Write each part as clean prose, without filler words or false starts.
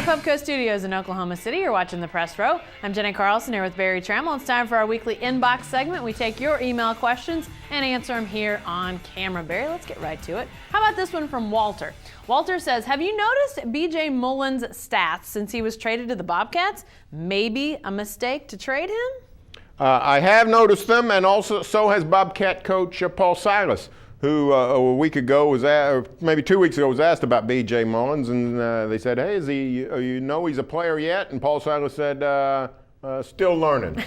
Pubco Studios in Oklahoma City. You're watching The Press Row. I'm Jenny Carlson here with Barry Trammell. It's time for our weekly inbox segment. We take your email questions and answer them here on camera. Barry, let's get right to it. How about this one from Walter? Walter says, have you noticed B.J. Mullen's stats since he was traded to the Bobcats? Maybe a mistake to trade him? I have noticed them, and also so has Bobcat coach Paul Silas, who a week ago was or maybe 2 weeks ago was asked about B.J. Mullins, and they said, hey, is he? You know he's a player yet? And Paul Silas said, still learning.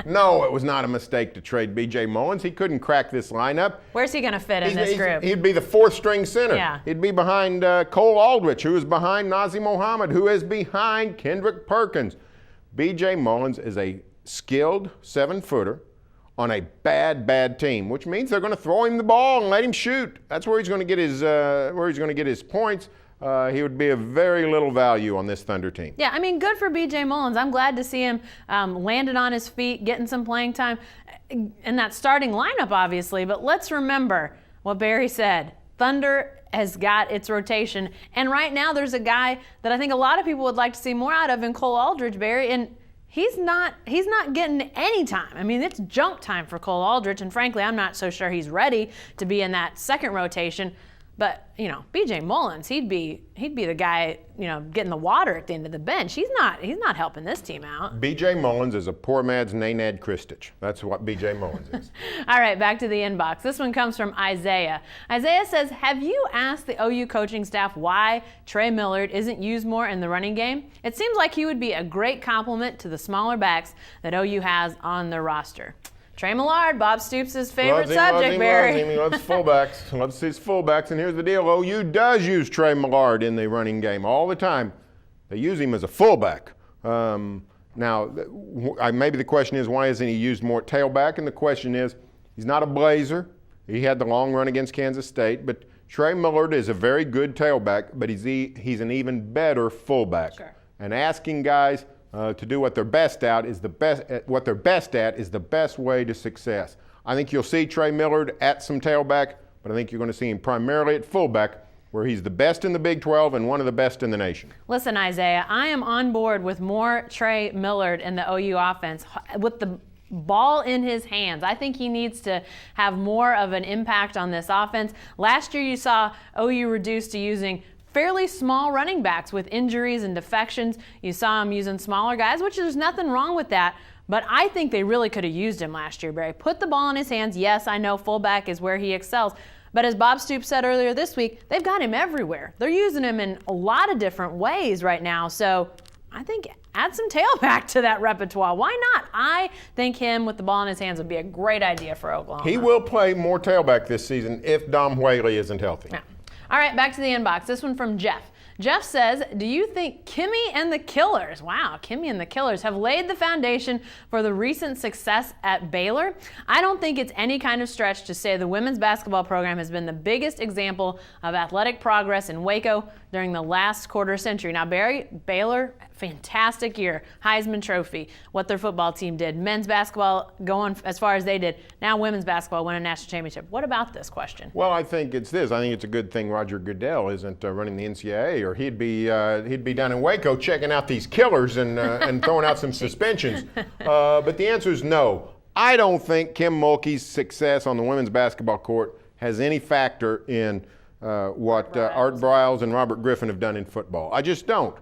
No, it was not a mistake to trade B.J. Mullins. He couldn't crack this lineup. Where's he going to fit in this group? He'd be the fourth-string center. Yeah. He'd be behind Cole Aldrich, who is behind Nazir Mohammed, who is behind Kendrick Perkins. B.J. Mullins is a skilled 7-footer on a bad team, which means they're going to throw him the ball and let him shoot. That's where he's going to get his points. He would be of very little value on this Thunder team. Yeah, I mean, good for B.J. Mullins. I'm glad to see him landed on his feet, getting some playing time in that starting lineup, obviously. But let's remember what Barry said. Thunder has got its rotation, and right now there's a guy that I think a lot of people would like to see more out of in Cole Aldrich, Barry, and he's not getting any time. I mean, it's junk time for Cole Aldrich, and frankly, I'm not so sure he's ready to be in that second rotation. But, you know, B.J. Mullins, he'd be the guy, you know, getting the water at the end of the bench. He's not helping this team out. B.J. Mullins is a poor man's Nenad Kristich. That's what B.J. Mullins is. All right, back to the inbox. This one comes from Isaiah. Isaiah says, have you asked the OU coaching staff why Trey Millard isn't used more in the running game? It seems like he would be a great complement to the smaller backs that OU has on their roster. Trey Millard, Bob Stoops' favorite subject, Barry. He loves fullbacks. Loves his fullbacks. And here's the deal. OU does use Trey Millard in the running game all the time. They use him as a fullback. Now, maybe the question is, why isn't he used more at tailback? And the question is, he's not a blazer. He had the long run against Kansas State. But Trey Millard is a very good tailback, but he's an even better fullback. Sure. And asking guys to do what they're best at is the best way to success. I think you'll see Trey Millard at some tailback, but I think you're going to see him primarily at fullback, where he's the best in the Big 12 and one of the best in the nation. Listen, Isaiah, I am on board with more Trey Millard in the OU offense with the ball in his hands. I think he needs to have more of an impact on this offense. Last year you saw OU reduced to using fairly small running backs with injuries and defections. You saw him using smaller guys, which there's nothing wrong with that. But I think they really could have used him last year, Barry. Put the ball in his hands. Yes, I know fullback is where he excels. But as Bob Stoops said earlier this week, they've got him everywhere. They're using him in a lot of different ways right now. So I think add some tailback to that repertoire. Why not? I think him with the ball in his hands would be a great idea for Oklahoma. He will play more tailback this season if Dom Whaley isn't healthy. Yeah. All right, back to the inbox. This one from Jeff. Jeff says, do you think Kimmy and the Killers, wow, Kimmy and the Killers, have laid the foundation for the recent success at Baylor? I don't think it's any kind of stretch to say the women's basketball program has been the biggest example of athletic progress in Waco during the last quarter century. Now, Barry, Baylor, fantastic year. Heisman Trophy, what their football team did. Men's basketball going as far as they did. Now women's basketball win a national championship. What about this question? Well, I think it's this. I think it's a good thing Roger Goodell isn't running the NCAA, or he'd be down in Waco checking out these killers and throwing out some suspensions. But the answer is no. I don't think Kim Mulkey's success on the women's basketball court has any factor in what Art Briles and Robert Griffin have done in football. I just don't.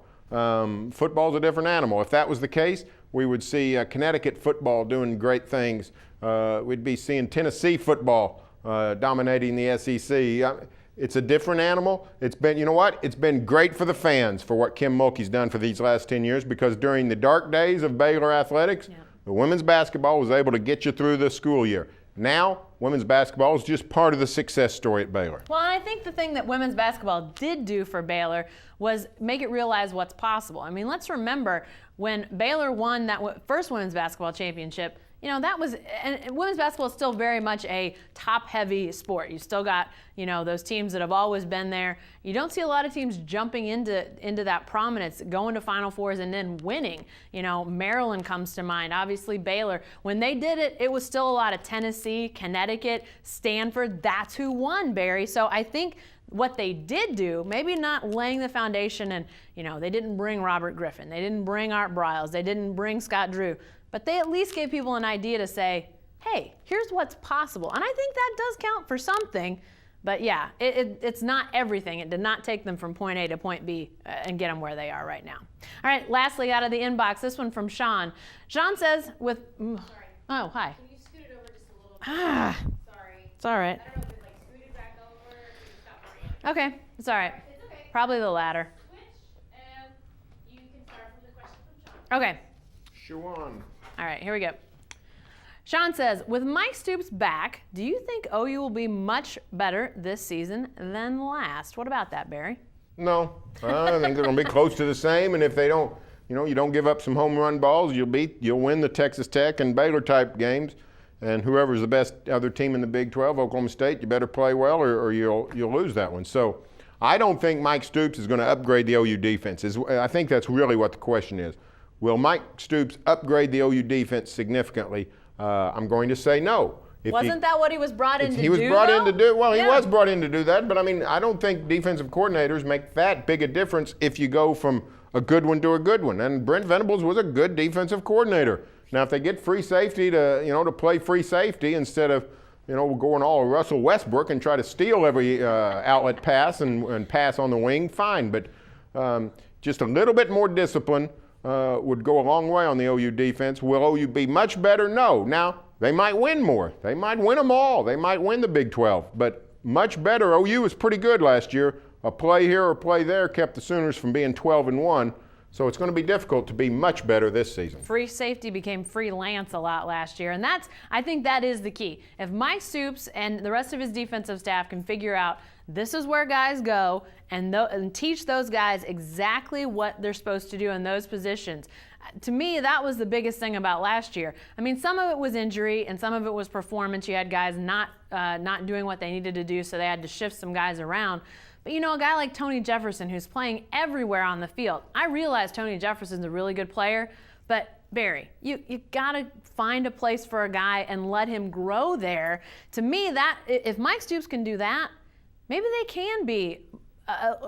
Football's a different animal. If that was the case, we would see Connecticut football doing great things. We'd be seeing Tennessee football dominating the SEC. It's a different animal. It's been, you know what? It's been great for the fans for what Kim Mulkey's done for these last 10 years, because during the dark days of Baylor athletics, the women's basketball was able to get you through the school year. Now, women's basketball is just part of the success story at Baylor. Well, I think the thing that women's basketball did do for Baylor was make it realize what's possible. I mean, let's remember when Baylor won that first women's basketball championship, you know, that was, and women's basketball is still very much a top-heavy sport. You still got, you know, those teams that have always been there. You don't see a lot of teams jumping into that prominence, going to Final Fours and then winning. You know, Maryland comes to mind, obviously Baylor. When they did it, it was still a lot of Tennessee, Connecticut, Stanford. That's who won, Barry. So I think what they did do, maybe not laying the foundation, and they didn't bring Robert Griffin, they didn't bring Art Briles, they didn't bring Scott Drew, but they at least gave people an idea to say, hey, here's what's possible. And I think that does count for something. But yeah, it's not everything. It did not take them from point A to point B and get them where they are right now. All right, lastly, out of the inbox, this one from Sean. Sean says Sorry. Oh, hi. Can you scoot it over just a little bit? Sorry. It's all right. I don't know if it scooted back over or if you stopped worrying. Okay, it's all right. It's okay. Probably the latter. Switch, and you can start from the question from Sean. Okay. Shawan. All right, here we go. Sean says, with Mike Stoops back, do you think OU will be much better this season than last? What about that, Barry? No, I think they're going to be close to the same. And if they don't, you don't give up some home run balls, you'll win the Texas Tech and Baylor type games. And whoever's the best other team in the Big 12, Oklahoma State, you better play well or you'll lose that one. So I don't think Mike Stoops is going to upgrade the OU defense. I think that's really what the question is. Will Mike Stoops upgrade the OU defense significantly? I'm going to say no. Wasn't that what he was brought in to do? He was brought in to do. Well, he was brought in to do that. But I mean, I don't think defensive coordinators make that big a difference if you go from a good one to a good one. And Brent Venables was a good defensive coordinator. Now, if they get free safety to play free safety instead of going all Russell Westbrook and try to steal every outlet pass and pass on the wing, fine. But just a little bit more discipline would go a long way on the OU defense. Will OU be much better? No. Now, they might win more. They might win them all. They might win the Big 12. But much better. OU was pretty good last year. A play here or a play there kept the Sooners from being 12-1. So it's going to be difficult to be much better this season. Free safety became freelance a lot last year, and I think that is the key. If Mike Stoops and the rest of his defensive staff can figure out this is where guys go and teach those guys exactly what they're supposed to do in those positions. To me, that was the biggest thing about last year. I mean, some of it was injury and some of it was performance. You had guys not doing what they needed to do, so they had to shift some guys around. But a guy like Tony Jefferson, who's playing everywhere on the field, I realize Tony Jefferson's a really good player, but Barry, you got to find a place for a guy and let him grow there. To me, that if Mike Stoops can do that, maybe they can be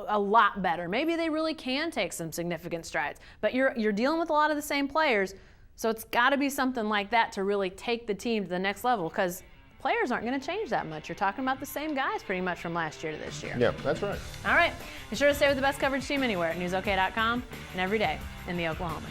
a lot better. Maybe they really can take some significant strides. But you're dealing with a lot of the same players, so it's got to be something like that to really take the team to the next level, because players aren't going to change that much. You're talking about the same guys pretty much from last year to this year. Yeah, that's right. All right. Be sure to stay with the best coverage team anywhere at newsok.com and every day in the Oklahoman.